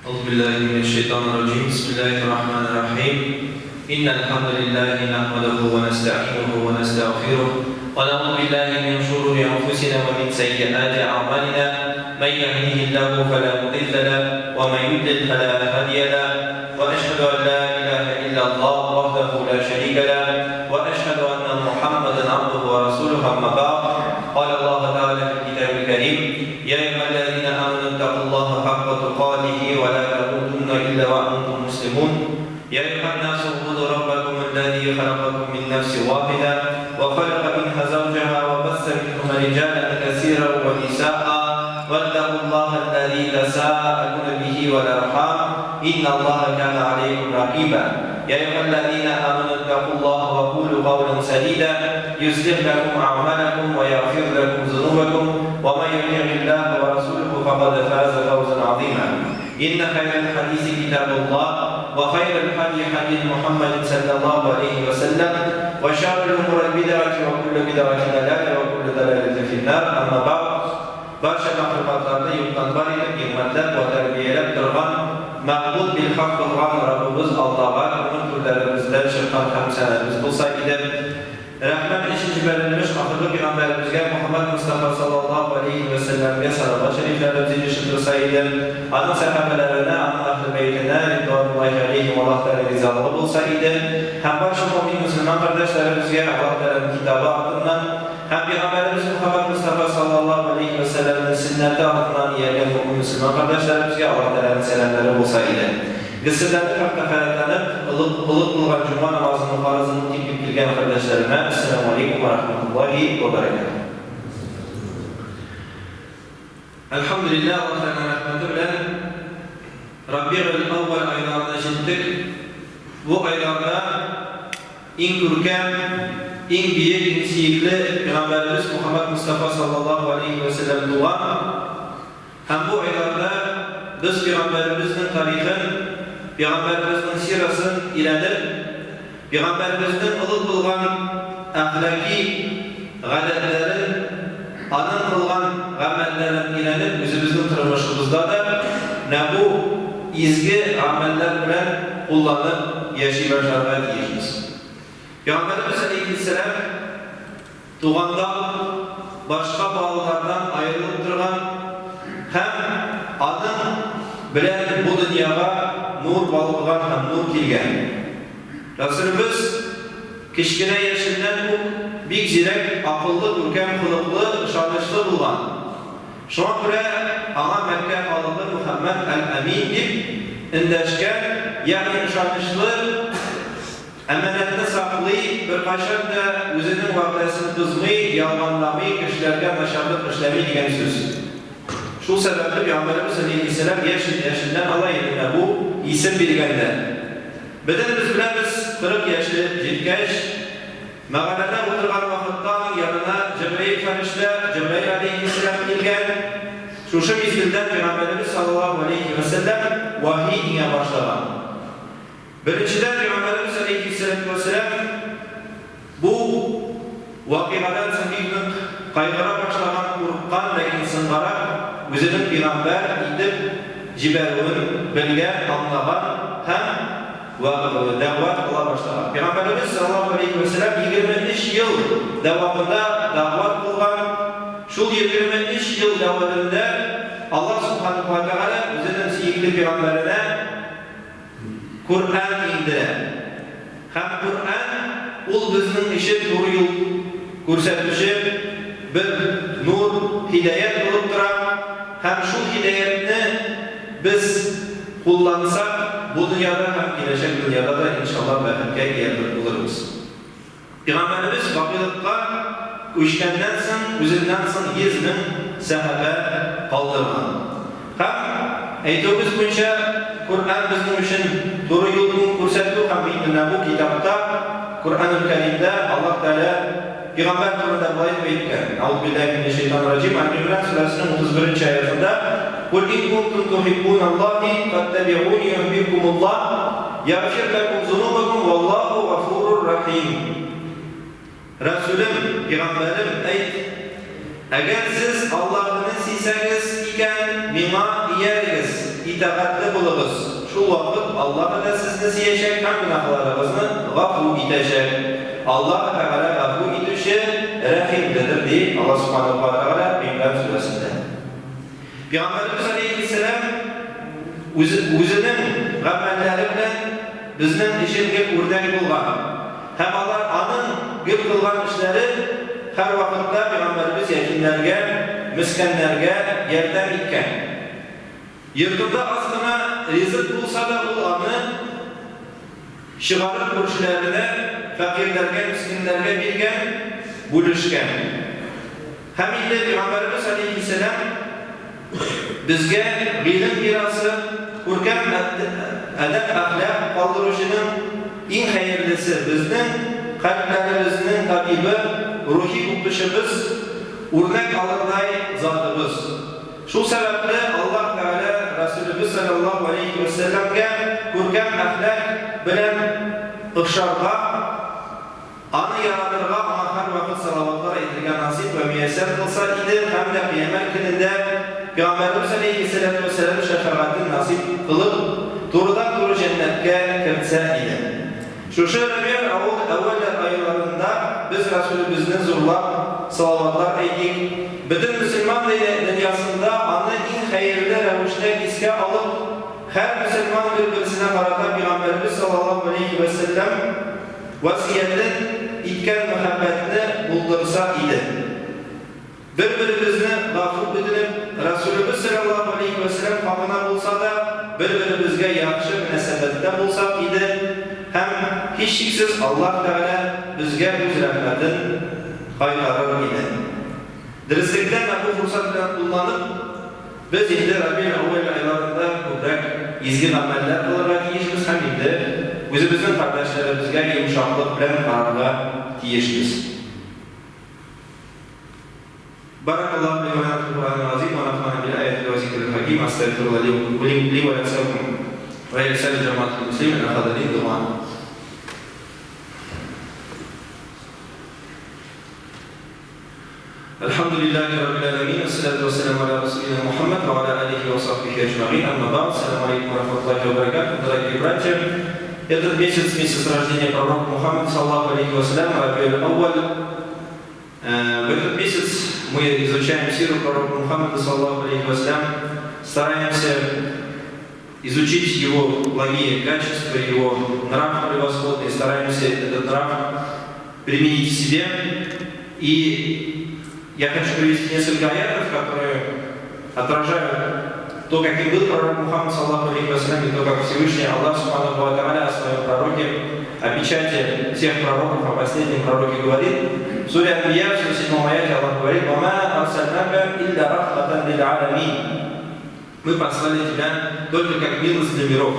أعوذ بالله من الشيطان الرجيم. بسم الله الرحمن الرحيم. إن الحمد لله نحمده ونستعينه ونستغفره ونعوذ بالله من شرور أنفسنا ومن سيئات أعمالنا. من يهده الله فلا مضل له ومن يضلل فلا هادي له. وأشهد أن لا إله إلا الله وحده لا شريك له وأشهد أن محمدا عبده ورسوله. أما بعد، قال الله تعالى في الكتاب الكريم: يا أيها الذين آمنوا اتقوا الله حق تقاته ولا تموتن إلا وأنتم مسلمون. يا أيها الناس اعبدوا ربكم الذي خلقكم من نفس واحدة وخلق منها زوجها وبث منهما رجالا كثيرا ونساء واتقوا الله الذي تساءلون به والأرحام إن الله كان عليكم رقيبا. يا أيها الذين آمنوا اتقوا الله وقولوا قولا سديدا يصلح لكم أعمالكم ويغفر لكم ذنوبكم ومن يطع الله ورسوله فقد فاز فوزا عظيما. إن خير الحديث كتاب الله وخير الهدي هدي محمد صلى الله عليه وسلم وشر الأمور بدعة وكل بدعة ضلالة وكل ضلالة في النار. أما بعد، barcha mahluqotlarni yo'qdan bor etib himmatlab va tarbiyalab turgan maqbul bil haq qilgan Rabbimiz Allohga umr turlarimizdan shirqan hamsanamiz bo'lsa edi. Rahmat ishinchi bölümümüz ahırlı Peygamberimizge Muhammed Mustafa sallallahu aleyhi ve sellem'e salavat şeriflerimizi iliştirseydi, onun sahabelerine, onun ahl-i beytine, ridvanullahi aleyhim Allah'tan rizalığı bulsaydı, hem başka mümin Müslüman kardeşlerimizge Allah'tan kitabı ardından, hem Peygamberimiz Muhammed Mustafa sallallahu aleyhi ve sellem'in sünneti ardından yerine mümin Müslüman kardeşlerimizge Allah'tan selamları bulsaydı. Gısırlarını hakka hayatlanıp, ılık bulgan Cuma namazının farazını tepkip bilgen kardeşlerime Esselamu Aleyküm ve Rahmetullahi ve Berekatuhu. Elhamdülillah Allah'tan rahmetüyle Rabi'ül Avval aylarına çıktık. Bu aylarda en görkem, en büyük, en sihirli Peygamberimiz Muhammed Mustafa sallallahu aleyhi ve sellem doğan. Hem bu aylarda biz Peygamberimizin tarihini, Peygamberimizin sirasını ilenip, Peygamberimizin ılık bulgan ahlaki gadetlerin, anın kılgan amellerin ilenip, özümüzün tırmışımızda da bu izgi ameller bilen kullanıp yaşayacağına diyeceğiz. Peygamberimiz Aleyhisselam doğanda başka bağlılardan ayrılıp durgan hem anın bilen bu dünyaya nur balgıgan hem nur kilgen. Resulümüz kişkine yaşından bu bir zirek, akıllı, ürkem, kılıklı, şanışlı bulan. Şu an buraya ana Mekke halığı Muhammed el-Amin deyip indeşken, yani şanışlı, emanetini saklayıp, bir kaşar da özünün vakasını kızmayı, yalmanlamayı, kişilerge meşabbet işlemeyi diyen söz. Şu sebeple Peygamberimiz Aleyhisselam yaşından Allah yerine bu isim bilgenler. Bedenimiz bilemiz 40 yaşlı cilkeş, mağarada oturgan vakittan yanına Cebrail Ferişte, Cebrail Aleyhisselam gelgen, şu mizgilden Peygamberimiz sallallahu aleyhi ve sellem vahiy ine başlagan. Birinciden Peygamberimiz Aleyhisselam bu vakıadan sanıklık kaygıra başlagan kurukkan lakin sıngarak özünün peygamber idip ciberun bilgen, anlagan hem davat kıla başlagan. Peygamberimiz sallallahu aleyhi ve sellem 23 yıl devamında davat kılgan. Şu 23 yıl devamında Allah subhanahu wa ta'ala özünün sihirli peygamberine Kur'an indiren. Hem Kur'an ol bizning işi doğru yol ko'rsatuvchi bir nur, hidayat bo'lib turadi. Hem şu hidayatni biz kullansak bu dünyada hem gelecek dünyada da inşallah baxtga ega bo'lamiz. Peygamberimiz vakılıkka o'chgandan so'ng o'zidan so'ng 100 ming sahaba qoldirgan. Hem aytuvimiz bo'yicha Kur'an bizning uchun to'g'ri yo'lni ko'rsatuv ham bu kitobda Kur'an-ul Karimda Alloh taolo Peygamber turunda bayit beytken Euzubillahimineşşeytanirracim Al-İmran suresinin 31. ayetinde قُلْ اِنْ كُنْتُمْ تُحِبُّونَ اللّٰهِ فَاتَّبِعُونِ يُحْبِبْكُمُ اللّٰهِ يَغْفِرْ لَكُمْ ذُنُوبَكُمْ وَاللّٰهُ غَفُورٌ رَحِيمٌ. Resulüm, Peygamberim ayet, eğer siz Allah'ını siyseniz iken bima iyeriz, itaatli bulunuz. Şu vakit Allah da sizni siyecek, hem günahlarınızı gafu itecek. Allah Teala gafu itişi rahimdir diye Allah Subhanahu wa Taala İmran suresinde. Peygamberimiz Aleyhisselam özünün gamellari bilen bizning işinge o'rnak bo'lgan. Hem Allah anın gül kılgan işleri her vakitte Peygamberimiz yetimlerge, miskinlerge yerden itken. Yurtunda azgına rizq bulsa da bu anı şıgarıp burçlarına, fakirlerge, miskinlerge bilgen, buluşken. Hem ille Peygamberimiz Aleyhisselam bizge bilim mirası, kurkan edep ahlak kaldırışının en hayırlısı bizden kalplerimizin tabibi, ruhi ukuşumuz, örnek alırday zatımız. Şu sebeple Allah Teala Resulümüz sallallahu aleyhi ve sellem'e kurkan ahlak bilen ıkşarga, anı yaratırga ama her vakit salavatlar edirgen nasip ve müyesser kılsa idi. Hem de kıyamet gününde Peygamberimiz aleyhisselatü vesselam'ın şefaatini nasip kılıp doğrudan doğru cennetke kirtse idi. Şu Rabiul Evvel aylarında biz Resulümüzden zorlap salavatlar ettik. Bütün Müslüman dünyasında anı en hayırlı revişte iske alıp her Müslüman birbirisine karata Peygamberimiz sallallahu aleyhi ve sellem vasiyetin itken muhabbetini buldursa idi. Birbirimizine gafur edilip Resulümüz sallallahu aleyhi ve sellem hakkına bulsa da birbirimizge yakışı münasebette bulsak idi. Hem hiç şüphesiz Allah Teala bizge öz rahmetin kaytarır idi. Derslikten bu fırsatla kullanıp biz indi Rabiul Evvel aylarında kubrak izgin ameller kılarak tiyişimiz hem indi özümüzün kardeşlerimizge yumuşaklık bilen kararga tiyişimiz. Barakallahu li wa lakum fil Qur'anil azim wa nafa'ana bil ayati wa zikril hakim. Astaghfirullah li wa lakum wa lisa'il jama'atil muslimin akhadha li du'a. Elhamdülillahi rabbil alamin. Esselatu vesselamu ala Resulina Muhammed ve ala alihi ve sahbihi ecma'in. Amma ba'd. Assalamu alaikum wa rahmatullahi wa barakatuh. Дорогие братья, этот месяц рождения пророка Мухаммада саллаллаху алейхи ва саллям, Рабиуль Ауаль. В этот месяц мы изучаем сиру пророка Мухаммада саллаллаху алейхи ва саллям, стараемся изучить его благие качества, его нрав превосходный, стараемся этот нрав применить в себе. И я хочу привести несколько аятов, которые отражают то, каким был пророк Мухаммад саллаллаху алейхи ва саллям, и то, как Всевышний Аллах субханаху ва тааля о своем пророке, о печати всех пророков, о последнем пророке говорит. В суре Анбия, в 47 аяте Аллах говорит: «Вама арсальнака илля рахматан лиль аламин». Мы послали тебя только как милость для миров.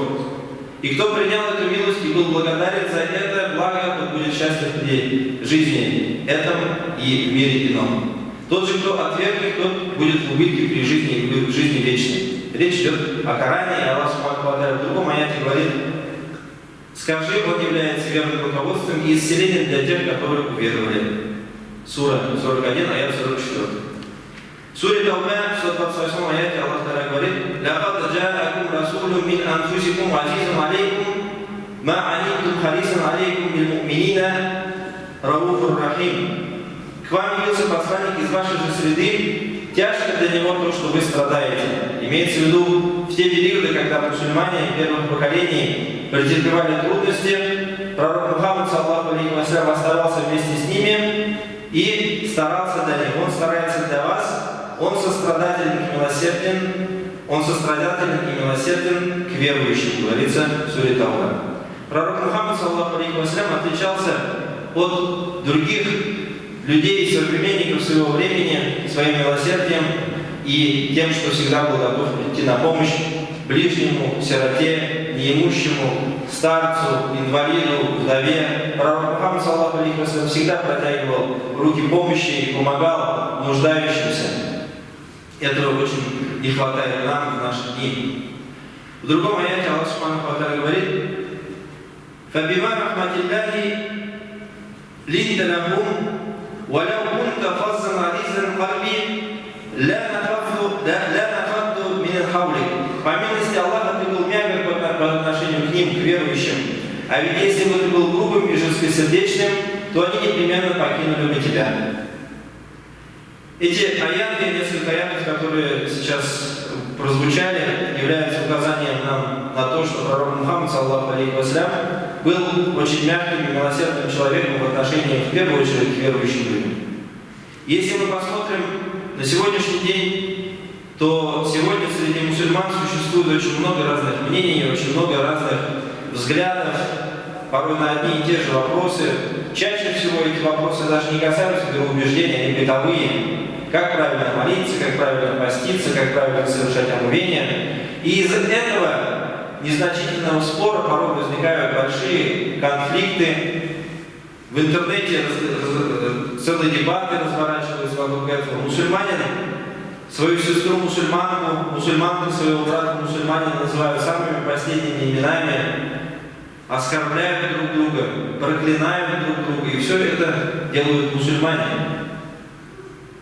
И кто принял эту милость и был благодарен за это благо, тот будет счастлив при жизни этом и в мире ином. Тот же, кто отвергнет, тот будет в убытке при жизни и в жизни вечной. Речь идет о Коране, и Аллах субханаху ва тааля в другом аяте говорит: «Скажи, он является верным руководством и исцелением для тех, которые уверовали». Сура 41, аят 44. В суре Тауба, в 128 аяте Аллах Та'аля говорит: «Лaqad ja'akum rasulun min anfusikum azizun alaykum ma anittum harisun alaykum bil mu'minina рауфур рахим». К вам явился посланник из вашей же среды, тяжко для него то, что вы страдаете. Имеется в виду в те периоды, когда мусульмане первых поколений претерпевали трудности, пророк Мухаммад саллаллаху алейхи ва саллям оставался вместе с ними и старался для них. Он старается для вас, он сострадателен и милосерден, к верующим, говорится в суре Тауба. Пророк Мухаммад саллаллаху алейхи ва саллям отличался от других людей, современников своего времени, своим милосердием и тем, что всегда был готов прийти на помощь ближнему, сироте, неимущему, старцу, инвалиду, вдове. Пророк Мухаммад саллаллаху алейхи ва саллям всегда протягивал руки помощи и помогал нуждающимся. Этого очень не хватает нам в наши дни. В другом аяте Аллах субханаху ва тааля говорит: «Фабима рахматиллахи линта лахум, валяу кунта фаззан ализан кальби, ла нафадду мин хавлик». По милости Аллаха другим, к верующим. А ведь если бы ты был грубым и жесткосердечным, то они непременно покинули бы тебя. Эти аяты, несколько аятов, которые сейчас прозвучали, являются указанием нам на то, что пророк Мухаммад, саллаллаху алейхи ва саллям, был очень мягким и милосердным человеком в отношении, в первую очередь, к верующим людям. Если мы посмотрим на сегодняшний день, то сегодня среди мусульман существует очень много разных мнений, очень много разных взглядов, порой на одни и те же вопросы. Чаще всего эти вопросы даже не касаются вероубеждения, они бытовые. Как правильно молиться, как правильно поститься, как правильно совершать омовение. И из этого незначительного спора порой возникают большие конфликты. В интернете целые дебаты разворачиваются вокруг этого. Мусульманин свою сестру мусульманку, мусульманку своего брата мусульманина называют самыми последними именами, оскорбляют друг друга, проклинают друг друга. И все это делают мусульмане.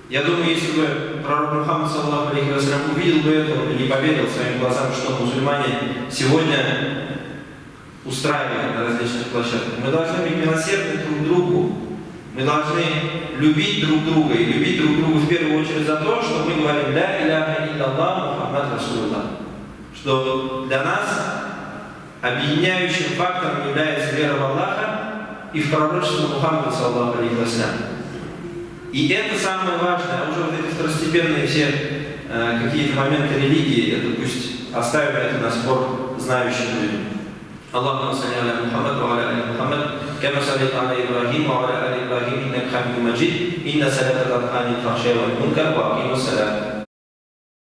Я думаю, если бы пророк Мухаммад, саллаллаху алейхи ва саллям, увидел бы это, он бы не поверил своим глазам, что мусульмане сегодня устраивают на различных площадках. Мы должны быть милосердны друг к другу. Мы должны любить друг друга. И любить друг друга в первую очередь за то, что мы говорим «Ля иляха илляллах Мухаммад Расулуллах». Что для нас объединяющим фактором является вера в Аллаха и в пророчество Мухаммада, саллаллаху алейхи ва саллям. И это самое важное, а уже вот эти второстепенные все какие-то моменты религии, это пусть оставим это на спор знающим людям. Аллахумма салли аля Мухаммад ва аля али Мухаммад, кама саллайта аля Ибрахим ва аля али Ибрахим, иннака хамидум маджид, инна салата танха анил фахшаи валь мункар ва акимус салат.